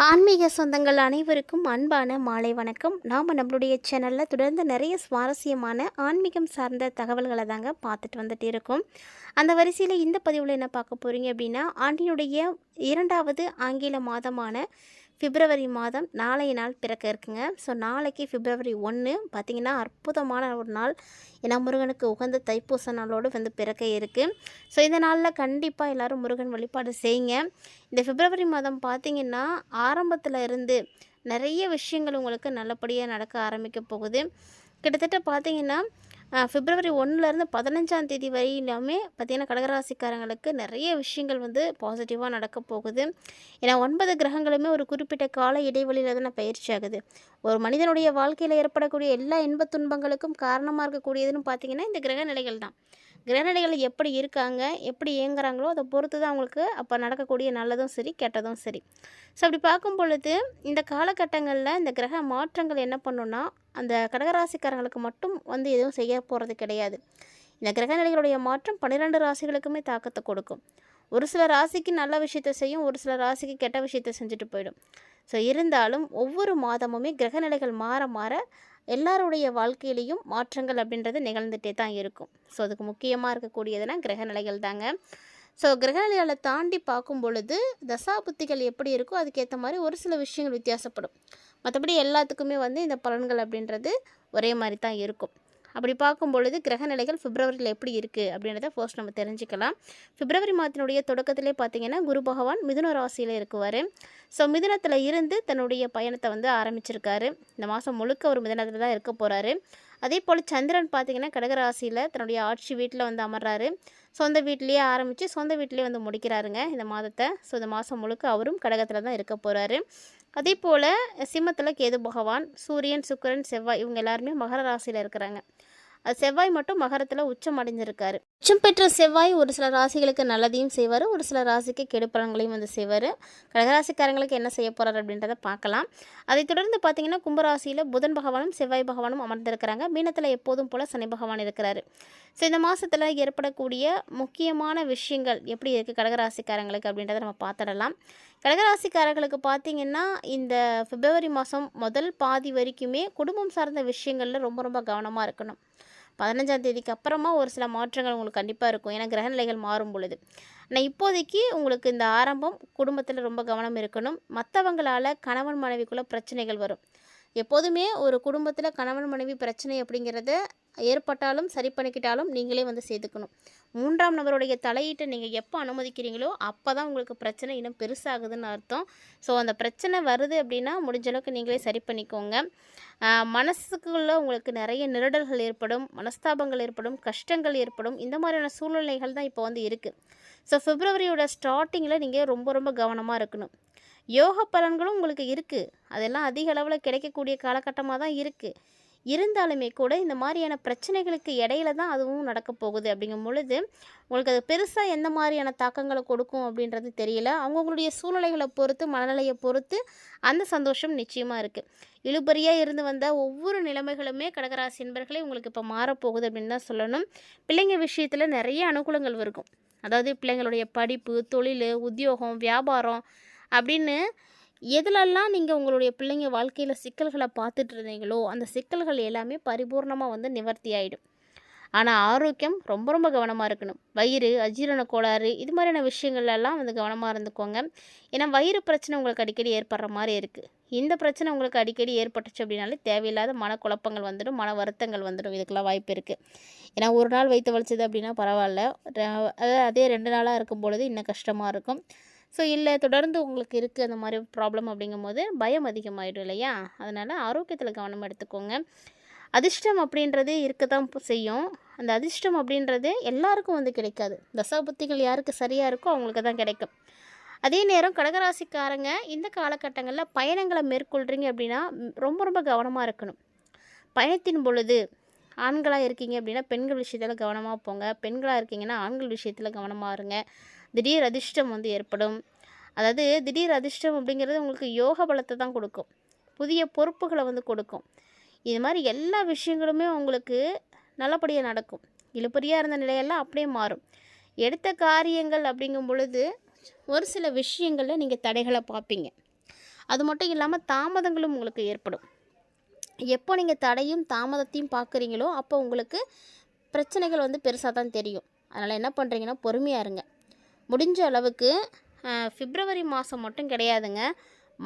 ஆன்மீக சொந்தங்கள் அனைவருக்கும் அன்பான மாலை வணக்கம். நாம் நம்மளுடைய சேனலில் தொடர்ந்து நிறைய சுவாரஸ்யமான ஆன்மீகம் சார்ந்த தகவல்களை தாங்க பார்த்துட்டு வந்துட்டு இருக்கோம். அந்த வரிசையில் இந்த பதிவில் என்ன பார்க்க போகிறீங்க அப்படின்னா, ஆண்டினுடைய 2வது ஆங்கில மாதமான பிப்ரவரி மாதம் நாளைய நாள் பிறக்க இருக்குங்க. ஸோ நாளைக்கு பிப்ரவரி 1 பார்த்திங்கன்னா அற்புதமான ஒரு நாள். ஏன்னா முருகனுக்கு உகந்த தைப்பூச நாளோடு வந்து பிறக்க இருக்குது. ஸோ இந்த நாளில் கண்டிப்பாக எல்லோரும் முருகன் வழிபாடு செய்யுங்க. இந்த பிப்ரவரி மாதம் பார்த்திங்கன்னா ஆரம்பத்தில் இருந்து நிறைய விஷயங்கள் உங்களுக்கு நல்லபடியாக நடக்க ஆரம்பிக்க போகுது. கிட்டத்தட்ட பார்த்திங்கன்னா பிப்ரவரி 1லேருந்து 15ஆம் தேதி வரையிலுமே பார்த்திங்கன்னா கடகராசிக்காரங்களுக்கு நிறைய விஷயங்கள் வந்து பாசிட்டிவாக நடக்க போகுது. ஏன்னா 9 கிரகங்களுமே ஒரு குறிப்பிட்ட கால இடைவெளியில் தான் பயிற்சி ஆகுது. ஒரு மனிதனுடைய வாழ்க்கையில் ஏற்படக்கூடிய எல்லா இன்பத் துன்பங்களுக்கும் காரணமாக இருக்கக்கூடியதுன்னு பார்த்திங்கன்னா இந்த கிரக நிலைகள் தான். கிரகநிலைகள் எப்படி இருக்காங்க, எப்படி இயங்குறாங்களோ அதை பொறுத்து தான் அவங்களுக்கு அப்போ நடக்கக்கூடிய நல்லதும் சரி கெட்டதும் சரி. ஸோ அப்படி பார்க்கும் பொழுது இந்த காலகட்டங்களில் இந்த கிரக மாற்றங்கள் என்ன பண்ணுன்னா, அந்த கடகராசிக்காரங்களுக்கு மட்டும் வந்து எதுவும் செய்ய போகிறது கிடையாது. இந்த கிரகநிலைகளுடைய மாற்றம் 12 ராசிகளுக்குமே தாக்கத்தை கொடுக்கும். ஒரு சில ராசிக்கு நல்ல விஷயத்தை செய்யும், ஒரு சில ராசிக்கு கெட்ட விஷயத்தை செஞ்சுட்டு போயிடும். ஸோ இருந்தாலும் ஒவ்வொரு மாதமுமே கிரகநிலைகள் மாற மாற எல்லாருடைய வாழ்க்கையிலையும் மாற்றங்கள் அப்படின்றது நிகழ்ந்துகிட்டே தான் இருக்கும். ஸோ அதுக்கு முக்கியமாக இருக்கக்கூடியதுனா கிரகநிலைகள் தாங்க. ஸோ கிரகநிலைகளை தாண்டி பார்க்கும் பொழுது தசாபுத்திகள் எப்படி இருக்கோ அதுக்கேற்ற மாதிரி ஒரு சில விஷயங்கள் வித்தியாசப்படும். மற்றபடி எல்லாத்துக்குமே வந்து இந்த பலன்கள் அப்படின்றது ஒரே மாதிரி தான் இருக்கும். அப்படி பார்க்கும் பொழுது கிரகநிலைகள் பிப்ரவரியில் எப்படி இருக்குது அப்படின்றத ஃபர்ஸ்ட் நம்ம தெரிஞ்சுக்கலாம். பிப்ரவரி மாதத்தினுடைய தொடக்கத்திலே பார்த்திங்கன்னா குரு பகவான் மிதுன ராசியில் இருக்குவார். ஸோ மிதுனத்தில் இருந்து தன்னுடைய பயணத்தை வந்து ஆரம்பிச்சிருக்காரு. இந்த மாதம் முழுக்க ஒரு மிதுனத்தில் தான் இருக்க போகிறாரு. அதே போல் சந்திரன் பார்த்திங்கன்னா கடகராசியில் தன்னுடைய ஆட்சி வீட்டில் வந்து அமர்றாரு. சொந்த வீட்டிலேயே ஆரம்பித்து சொந்த வீட்டிலே வந்து முடிக்கிறாருங்க இந்த மாதத்தை. ஸோ இந்த மாதம் முழுக்க அவரும் கடகத்தில் தான் இருக்க போகிறாரு. அதே போல் சிம்மத்தில் கேது பகவான், சூரியன், சுக்கிரன், செவ்வாய் இவங்க எல்லாருமே மகர ராசியில் இருக்கிறாங்க. அது செவ்வாய் மட்டும் மகரத்தில் உச்சம் அடைஞ்சிருக்காரு. உச்சம் பெற்ற செவ்வாய் ஒரு சில ராசிகளுக்கு நல்லதையும் செய்வார், ஒரு சில ராசிக்கு கெடுப்பலன்களையும் வந்து செய்வார். கடகராசிக்காரங்களுக்கு என்ன செய்ய போகிறார் அப்படின்றத பார்க்கலாம். அதை தொடர்ந்து பார்த்திங்கன்னா கும்பராசியில் புதன் பகவானும் செவ்வாய் பகவானும் அமர்ந்திருக்கிறாங்க. மீனத்தில் எப்போதும் போல் சனி பகவான் இருக்கிறாரு. ஸோ இந்த மாதத்தில் ஏற்படக்கூடிய முக்கியமான விஷயங்கள் எப்படி இருக்குது கடகராசிக்காரங்களுக்கு அப்படின்றத நம்ம பார்த்துடலாம். கடகராசிக்காரர்களுக்கு பார்த்திங்கன்னா இந்த பிப்ரவரி மாதம் முதல் பாதி வரைக்குமே குடும்பம் சார்ந்த விஷயங்களில் ரொம்ப ரொம்ப கவனமாக இருக்கணும். 15ஆம் தேதிக்கு அப்புறமா ஒரு சில மாற்றங்கள் உங்களுக்கு கண்டிப்பாக இருக்கும். ஏன்னா கிரகநிலைகள் மாறும் பொழுது. ஆனால் இப்போதைக்கு உங்களுக்கு இந்த ஆரம்பம் குடும்பத்தில் ரொம்ப கவனம் இருக்கணும். மற்றவங்களால் கணவன் மனைவிக்குள்ளே பிரச்சனைகள் வரும். எப்போதுமே ஒரு குடும்பத்தில் கணவன் மனைவி பிரச்சனை அப்படிங்கிறத ஏற்பட்டாலும் சரி பண்ணிக்கிட்டாலும் நீங்களே வந்து சேர்த்துக்கணும். 3ஆம் நபருடைய தலையீட்டை நீங்கள் எப்போ அனுமதிக்கிறீங்களோ அப்போ தான் உங்களுக்கு பிரச்சனை இன்னும் பெருசாகுதுன்னு அர்த்தம். ஸோ அந்த பிரச்சனை வருது அப்படின்னா முடிஞ்ச அளவுக்கு நீங்களே சரி பண்ணிக்கோங்க. மனசுக்குள்ளே உங்களுக்கு நிறைய நிரடல்கள் ஏற்படும், மனஸ்தாபங்கள் ஏற்படும், கஷ்டங்கள் ஏற்படும். இந்த மாதிரியான சூழ்நிலைகள் தான் இப்போ வந்து இருக்குது. ஸோ பிப்ரவரியோட ஸ்டார்டிங்கில் நீங்கள் ரொம்ப ரொம்ப கவனமாக இருக்கணும். யோக பலன்களும் உங்களுக்கு இருக்குது, அதெல்லாம் அதிக அளவில் கிடைக்கக்கூடிய காலகட்டமாக தான் இருக்குது. இருந்தாலுமே கூட இந்த மாதிரியான பிரச்சனைகளுக்கு இடையில தான் அதுவும் நடக்க போகுது. அப்படிங்கும் பொழுது உங்களுக்கு அது பெருசாக எந்த மாதிரியான தாக்கங்களை கொடுக்கும் அப்படின்றது தெரியல. அவங்கவுங்களுடைய சூழ்நிலைகளை பொறுத்து, மனநிலையை பொறுத்து அந்த சந்தோஷம் நிச்சயமாக இருக்குது. இழுபறியாக இருந்து வந்த ஒவ்வொரு நிலைமைகளுமே கடகராசி என்பர்களே உங்களுக்கு இப்போ மாறப்போகுது அப்படின்னு தான் சொல்லணும். பிள்ளைங்க விஷயத்தில் நிறைய அனுகூலங்கள் இருக்கும். அதாவது பிள்ளைங்களுடைய படிப்பு, தொழில், உத்தியோகம், வியாபாரம் அப்படின்னு எதுலெல்லாம் நீங்கள் உங்களுடைய பிள்ளைங்க வாழ்க்கையில் சிக்கல்களை பார்த்துட்டு இருந்தீங்களோ அந்த சிக்கல்கள் எல்லாமே பரிபூர்ணமாக வந்து நிவர்த்தி ஆகிடும். ஆனால் ஆரோக்கியம் ரொம்ப ரொம்ப கவனமாக இருக்கணும். வயிறு, அஜீரண கோளாறு இது மாதிரியான விஷயங்கள்லாம் வந்து கவனமாக இருந்துக்கோங்க. ஏன்னா வயிறு பிரச்சனை உங்களுக்கு அடிக்கடி ஏற்படுற மாதிரி இருக்குது. இந்த பிரச்சனை உங்களுக்கு அடிக்கடி ஏற்பட்டுச்சு அப்படின்னாலே தேவையில்லாத மனக்குழப்பங்கள் வந்துடும், மன வருத்தங்கள் வந்துடும். இதுக்கெல்லாம் வாய்ப்பு இருக்குது. ஏன்னா ஒரு நாள் வயிற்று வலிச்சது அப்படின்னா பரவாயில்ல, அதே 2 நாளாக இருக்கும் பொழுது இன்னும் கஷ்டமாக இருக்கும். ஸோ இல்லை தொடர்ந்து உங்களுக்கு இருக்குது அந்த மாதிரி ப்ராப்ளம் அப்படிங்கும்போது பயம் அதிகமாகிடும் இல்லையா? அதனால் ஆரோக்கியத்தில் கவனம் எடுத்துக்கோங்க. அதிர்ஷ்டம் அப்படின்றது இருக்க தான் செய்யும். அந்த அதிர்ஷ்டம் அப்படின்றது எல்லாருக்கும் வந்து கிடைக்காது. தசாபுத்திகள் யாருக்கு சரியாக இருக்கோ அவங்களுக்கு தான் கிடைக்கும். அதே நேரம் கடகராசிக்காரங்க இந்த காலகட்டங்களில் பயணங்களை மேற்கொள்கிறீங்க அப்படின்னா ரொம்ப ரொம்ப கவனமாக இருக்கணும். பயணத்தின் பொழுது ஆண்களாக இருக்கீங்க அப்படின்னா பெண்கள் விஷயத்தில் கவனமாக போங்க. பெண்களாக இருக்கீங்கன்னா ஆண்கள் விஷயத்தில் கவனமாக இருங்க. திடீர் அதிர்ஷ்டம் வந்து ஏற்படும். அதாவது திடீர் அதிர்ஷ்டம் அப்படிங்கிறது உங்களுக்கு யோக பலத்தை தான் கொடுக்கும், புதிய பொறுப்புகளை வந்து கொடுக்கும். இது மாதிரி எல்லா விஷயங்களுமே உங்களுக்கு நல்லபடியாக நடக்கும். இழுபறியாக இருந்த நிலையெல்லாம் அப்படியே மாறும். எடுத்த காரியங்கள் அப்படிங்கும் பொழுது ஒரு சில விஷயங்களில் நீங்கள் தடைகளை பார்ப்பீங்க. அது மட்டும் இல்லாமல் தாமதங்களும் உங்களுக்கு ஏற்படும். எப்போ நீங்கள் தடையும் தாமதத்தையும் பார்க்குறீங்களோ அப்போ உங்களுக்கு பிரச்சனைகள் வந்து பெருசாக தான் தெரியும். அதனால் என்ன பண்ணுறீங்கன்னா பொறுமையாக இருங்க. முடிஞ்ச அளவுக்கு பிப்ரவரி மாதம் மட்டும் கிடையாதுங்க,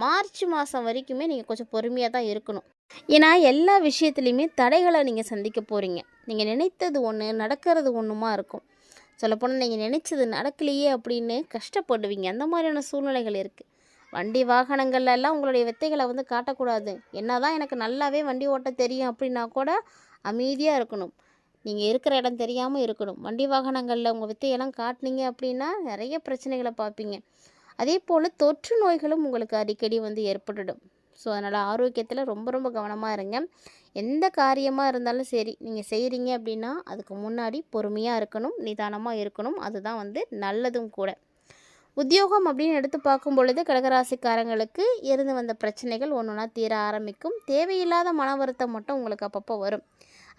மார்ச் மாதம் வரைக்குமே நீங்கள் கொஞ்சம் பொறுமையாக தான் இருக்கணும். ஏன்னா எல்லா விஷயத்துலையுமே தடைகளை நீங்கள் சந்திக்க போகிறீங்க. நீங்கள் நினைத்தது ஒன்று நடக்கிறது ஒன்றுமா இருக்கும். சொல்லப்போனால் நீங்கள் நினச்சது நடக்கலையே அப்படின்னு கஷ்டப்படுவீங்க. அந்த மாதிரியான சூழ்நிலைகள் இருக்குது. வண்டி வாகனங்கள்லாம் உங்களுடைய வித்தைகளை வந்து காட்டக்கூடாது. என்ன தான் எனக்கு நல்லாவே வண்டி ஓட்ட தெரியும் அப்படின்னா கூட அமைதியாக இருக்கணும். நீங்கள் இருக்கிற இடம் தெரியாமல் இருக்கணும். வண்டி வாகனங்களில் உங்கள் வித்தையெல்லாம் காட்டினீங்க அப்படின்னா நிறைய பிரச்சனைகளை பார்ப்பீங்க. அதே போல் தொற்று நோய்களும் உங்களுக்கு அடிக்கடி வந்து ஏற்பட்டுடும். ஸோ அதனால் ஆரோக்கியத்தில் ரொம்ப ரொம்ப கவனமாக இருங்க. எந்த காரியமாக இருந்தாலும் சரி நீங்கள் செய்கிறீங்க அப்படின்னா அதுக்கு முன்னாடி பொறுமையாக இருக்கணும், நிதானமாக இருக்கணும். அதுதான் வந்து நல்லதும் கூட. உத்தியோகம் அப்படின்னு எடுத்து பார்க்கும் பொழுது கடகராசிக்காரங்களுக்கு இருந்து வந்த பிரச்சனைகள் ஒன்று ஒன்றா தீர ஆரம்பிக்கும். தேவையில்லாத மன வருத்தம் மட்டும் உங்களுக்கு அப்பப்போ வரும்.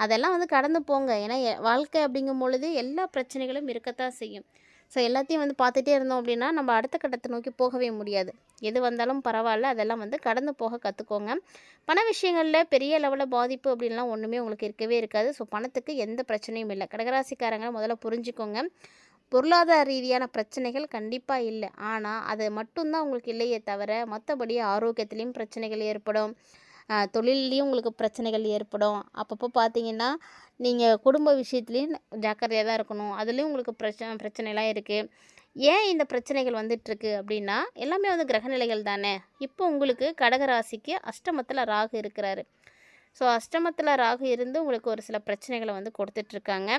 அதெல்லாம் வந்து கடந்து போங்க. ஏன்னா வாழ்க்கை அப்படிங்கும் பொழுது எல்லா பிரச்சனைகளும் இருக்கத்தான் செய்யும். ஸோ எல்லாத்தையும் வந்து பார்த்துட்டே இருந்தோம் அப்படின்னா நம்ம அடுத்த கட்டத்தை நோக்கி போகவே முடியாது. எது வந்தாலும் பரவாயில்ல, அதெல்லாம் வந்து கடந்து போக கற்றுக்கோங்க. பண விஷயங்களில் பெரிய லெவலில் பாதிப்பு அப்படின்லாம் ஒன்றுமே உங்களுக்கு இருக்கவே இருக்காது. ஸோ பணத்துக்கு எந்த பிரச்சனையும் இல்லை. கடகராசிக்காரங்க முதல்ல புரிஞ்சுக்கோங்க. பொருளாதார ரீதியான பிரச்சனைகள் கண்டிப்பாக இல்லை. ஆனால் அது மட்டும்தான் உங்களுக்கு இல்லையே தவிர மற்றபடி ஆரோக்கியத்துலேயும் பிரச்சனைகள் ஏற்படும், தொழில்லையும் உங்களுக்கு பிரச்சனைகள் ஏற்படும். அப்பப்போ பார்த்தீங்கன்னா நீங்கள் குடும்ப விஷயத்துலேயும் ஜாக்கிரதையாக தான் இருக்கணும். அதுலேயும் உங்களுக்கு பிரச்சனைலாம் இருக்குது. ஏன் இந்த பிரச்சனைகள் வந்துட்டுருக்கு அப்படின்னா எல்லாமே வந்து கிரகநிலைகள் தானே. இப்போ உங்களுக்கு கடகராசிக்கு அஷ்டமத்தில் ராகு இருக்கிறாரு. ஸோ அஷ்டமத்தில் ராகு இருந்து உங்களுக்கு ஒரு சில பிரச்சனைகளை வந்து கொடுத்துட்ருக்காங்க.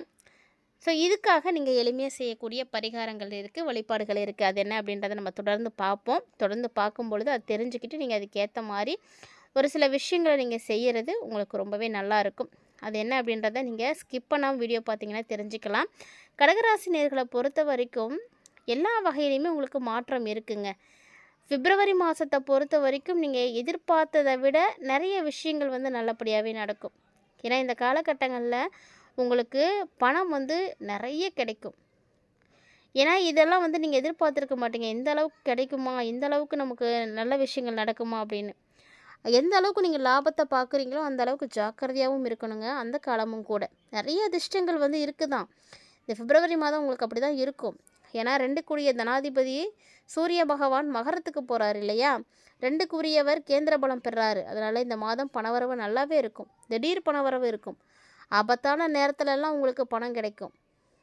ஸோ இதுக்காக நீங்கள் எளிமையாக செய்யக்கூடிய பரிகாரங்கள் இருக்குது, வழிபாடுகள் இருக்குது. அது என்ன அப்படின்றத நம்ம தொடர்ந்து பார்ப்போம். தொடர்ந்து பார்க்கும்பொழுது அது தெரிஞ்சுக்கிட்டு நீங்கள் அதுக்கேற்ற மாதிரி ஒரு சில விஷயங்களை நீங்கள் செய்கிறது உங்களுக்கு ரொம்பவே நல்லாயிருக்கும். அது என்ன அப்படின்றத நீங்கள் ஸ்கிப் பண்ணாமல் வீடியோ பார்த்தீங்கன்னா தெரிஞ்சுக்கலாம். கடகராசி நேர்களை பொறுத்த வரைக்கும் எல்லா வகையிலையுமே உங்களுக்கு மாற்றம் இருக்குங்க. பிப்ரவரி மாதத்தை பொறுத்த வரைக்கும் நீங்கள் எதிர்பார்த்ததை விட நிறைய விஷயங்கள் வந்து நல்லபடியாகவே நடக்கும். ஏன்னா இந்த காலகட்டங்களில் உங்களுக்கு பணம் வந்து நிறைய கிடைக்கும். ஏன்னா இதெல்லாம் வந்து நீங்கள் எதிர்பார்த்துருக்க மாட்டீங்க. எந்த அளவுக்கு கிடைக்குமா, எந்த அளவுக்கு நமக்கு நல்ல விஷயங்கள் நடக்குமா அப்படின்னு. எந்த அளவுக்கு நீங்கள் லாபத்தை பார்க்குறீங்களோ அந்த அளவுக்கு ஜாக்கிரதையாகவும் இருக்கணுங்க. அந்த காலமும் கூட நிறைய அதிர்ஷ்டங்கள் வந்து இருக்குதான். இந்த பிப்ரவரி மாதம் உங்களுக்கு அப்படி தான் இருக்கும். ஏன்னா 2க்குரிய தனாதிபதி சூரிய பகவான் மகரத்துக்கு போகிறாரு இல்லையா. 2க்குரியவர் கேந்திர பலம் பெறாரு. அதனால் இந்த மாதம் பணவரவு நல்லாவே இருக்கும். திடீர் பணவரவு இருக்கும். ஆபத்தான நேரத்துலலாம் உங்களுக்கு பணம் கிடைக்கும்.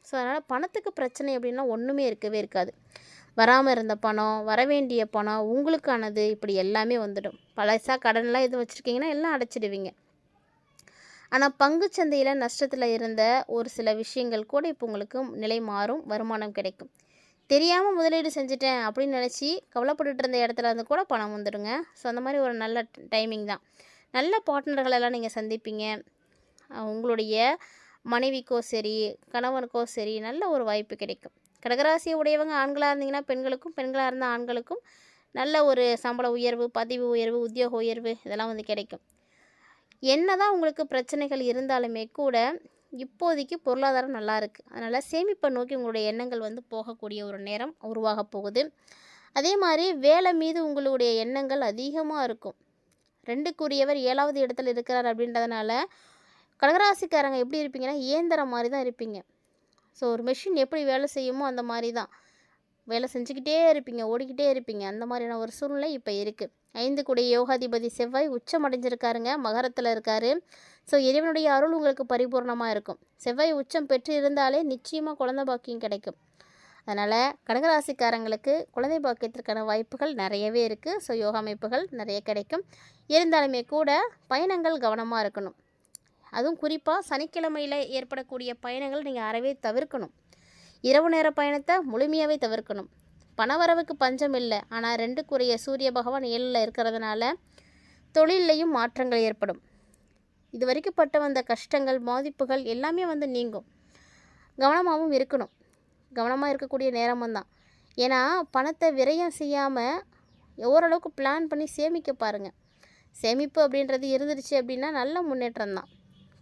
ஸோ அதனால் பணத்துக்கு பிரச்சனை அப்படின்னா ஒன்றுமே இருக்கவே இருக்காது. வராமல் இருந்த பணம், வரவேண்டிய பணம், உங்களுக்கானது, இப்படி எல்லாமே வந்துடும். பழசாக கடன்லாம் எதுவும் வச்சுருக்கீங்கன்னா எல்லாம் அடைச்சிடுவீங்க. ஆனால் பங்குச்சந்தையில் நஷ்டத்தில் இருந்த ஒரு சில விஷயங்கள் கூட இப்போ உங்களுக்கு நிலை மாறும், வருமானம் கிடைக்கும். தெரியாமல் முதலீடு செஞ்சுட்டேன் அப்படின்னு நினச்சி கவலைப்பட்டுட்டு இருந்த இடத்துல இருந்து கூட பணம் வந்துடுங்க. ஸோ அந்த மாதிரி ஒரு நல்ல டைமிங் தான். நல்ல பார்ட்னர்களெல்லாம் நீங்கள் சந்திப்பீங்க. உங்களுடைய மனைவிக்கோ சரி, கணவனுக்கோ சரி நல்ல ஒரு வாய்ப்பு கிடைக்கும். கடகராசியை உடையவங்க ஆண்களாக இருந்தீங்கன்னா பெண்களுக்கும், பெண்களாக இருந்தால் ஆண்களுக்கும் நல்ல ஒரு சம்பள உயர்வு, பதவி உயர்வு, உத்தியோக உயர்வு இதெல்லாம் வந்து கிடைக்கும். என்ன தான் உங்களுக்கு பிரச்சனைகள் இருந்தாலுமே கூட இப்போதைக்கு பொருளாதாரம் நல்லா இருக்குது. அதனால் சேமிப்பை நோக்கி உங்களுடைய எண்ணங்கள் வந்து போகக்கூடிய ஒரு நேரம் உருவாக போகுது. அதே மாதிரி வேலை மீது உங்களுடைய எண்ணங்கள் அதிகமாக இருக்கும். 2க்குரியவர் 7வது இடத்துல இருக்கிறார் அப்படின்றதுனால கடகராசிக்காரங்க எப்படி இருப்பீங்கன்னா இயந்திரம் மாதிரி தான் இருப்பீங்க. ஸோ ஒரு மெஷின் எப்படி வேலை செய்யுமோ அந்த மாதிரி தான் வேலை செஞ்சுக்கிட்டே இருப்பீங்க, ஓடிக்கிட்டே இருப்பீங்க. அந்த மாதிரியான ஒரு சூழ்நிலை இப்போ இருக்குது. 5க்குடைய யோகாதிபதி செவ்வாய் உச்சம் அடைஞ்சிருக்காருங்க, மகரத்தில் இருக்கார். ஸோ இறைவனுடைய அருள் உங்களுக்கு பரிபூர்ணமாக இருக்கும். செவ்வாய் உச்சம் பெற்று இருந்தாலே நிச்சயமாக குழந்தை பாக்கியம் கிடைக்கும். அதனால் கடகராசிக்காரங்களுக்கு குழந்தை பாக்கியத்திற்கான வாய்ப்புகள் நிறையவே இருக்குது. ஸோ யோகா அமைப்புகள் நிறைய கிடைக்கும். இருந்தாலுமே கூட பயணங்கள் கவனமாக இருக்கணும். அதுவும் குறிப்பாக சனிக்கிழமையில் ஏற்படக்கூடிய பயணங்கள் நீங்கள் அறவே தவிர்க்கணும். இரவு நேர பயணத்தை முழுமையாகவே தவிர்க்கணும். பணவரவுக்கு பஞ்சம் இல்லை. ஆனால் 2க்குரிய சூரிய பகவான் 7ல் இருக்கிறதுனால தொழிலையும் மாற்றங்கள் ஏற்படும். இது வரைக்கும் பட்ட வந்த கஷ்டங்கள், பாதிப்புகள் எல்லாமே வந்து நீங்கும். கவனமாகவும் இருக்கணும். கவனமாக இருக்கக்கூடிய நேரமும் தான். ஏன்னா பணத்தை விரயம் செய்யாமல் ஓரளவுக்கு பிளான் பண்ணி சேமிக்க பாருங்கள். சேமிப்பு அப்படின்றது இருந்துருச்சு அப்படின்னா நல்ல முன்னேற்றம் தான்.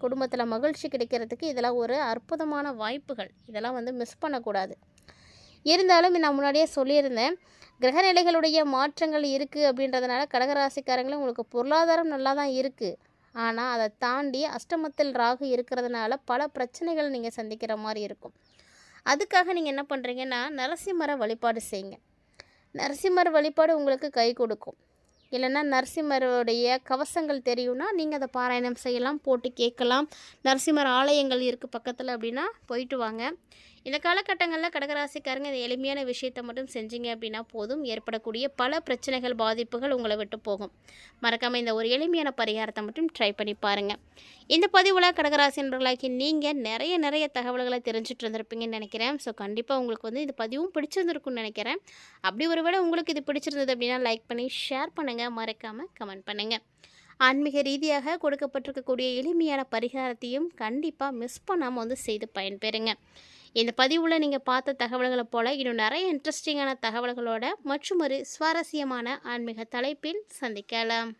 குடும்பத்தில் மகிழ்ச்சி கிடைக்கிறதுக்கு இதெல்லாம் ஒரு அற்புதமான வாய்ப்புகள். இதெல்லாம் வந்து மிஸ் பண்ணக்கூடாது. இருந்தாலும் நான் முன்னாடியே சொல்லியிருந்தேன், கிரகநிலைகளுடைய மாற்றங்கள் இருக்குது அப்படின்றதுனால கடகராசிக்காரங்களும் உங்களுக்கு பொருளாதாரம் நல்லா தான் இருக்குது. ஆனால் அதை தாண்டி அஷ்டமத்தில் ராகு இருக்கிறதுனால பல பிரச்சனைகள் நீங்கள் சந்திக்கிற மாதிரி இருக்கும். அதுக்காக நீங்கள் என்ன பண்ணுறீங்கன்னா, நரசிம்மரை வழிபாடு செய்யுங்க. நரசிம்மர் வழிபாடு உங்களுக்கு கை கொடுக்கும். இல்லைன்னா நரசிம்மருடைய கவசங்கள் தெரியும்னா நீங்கள் அதை பாராயணம் செய்யலாம், போட்டு கேட்கலாம். நரசிம்மர் ஆலயங்கள் இருக்குது பக்கத்தில் அப்படின்னா போயிட்டு வாங்க. இந்த காலகட்டங்களில் கடகராசிக்காரங்க இந்த எளிமையான விஷயத்தை மட்டும் செஞ்சீங்க அப்படின்னா போதும், ஏற்படக்கூடிய பல பிரச்சனைகள் பாதிப்புகள் உங்களை விட்டு போகும். மறக்காமல் இந்த ஒரு எளிமையான பரிகாரத்தை மட்டும் ட்ரை பண்ணி பாருங்கள். இந்த பதிவில் கடகராசி நண்பர்களாகி நீங்கள் நிறைய தகவல்களை தெரிஞ்சுட்டு இருந்திருப்பீங்கன்னு நினைக்கிறேன். ஸோ கண்டிப்பாக உங்களுக்கு வந்து இந்த பதிவும் பிடிச்சிருந்துருக்குன்னு நினைக்கிறேன். அப்படி ஒருவேளை உங்களுக்கு இது பிடிச்சிருந்தது அப்படின்னா லைக் பண்ணி ஷேர் பண்ணுங்கள், மறக்காமல் கமெண்ட் பண்ணுங்கள். ஆன்மீக ரீதியாக கொடுக்கப்பட்டிருக்கக்கூடிய எளிமையான பரிகாரத்தையும் கண்டிப்பாக மிஸ் பண்ணாமல் வந்து செய்து பயன்பெறுங்க. இந்த பதிவில் நீங்கள் பார்த்த தகவல்களை போல் இன்னும் நிறைய இன்ட்ரெஸ்டிங்கான தகவல்களோட மற்றும் ஒரு சுவாரஸ்யமான ஆன்மீக தலைப்பில் சந்திக்கலாம்.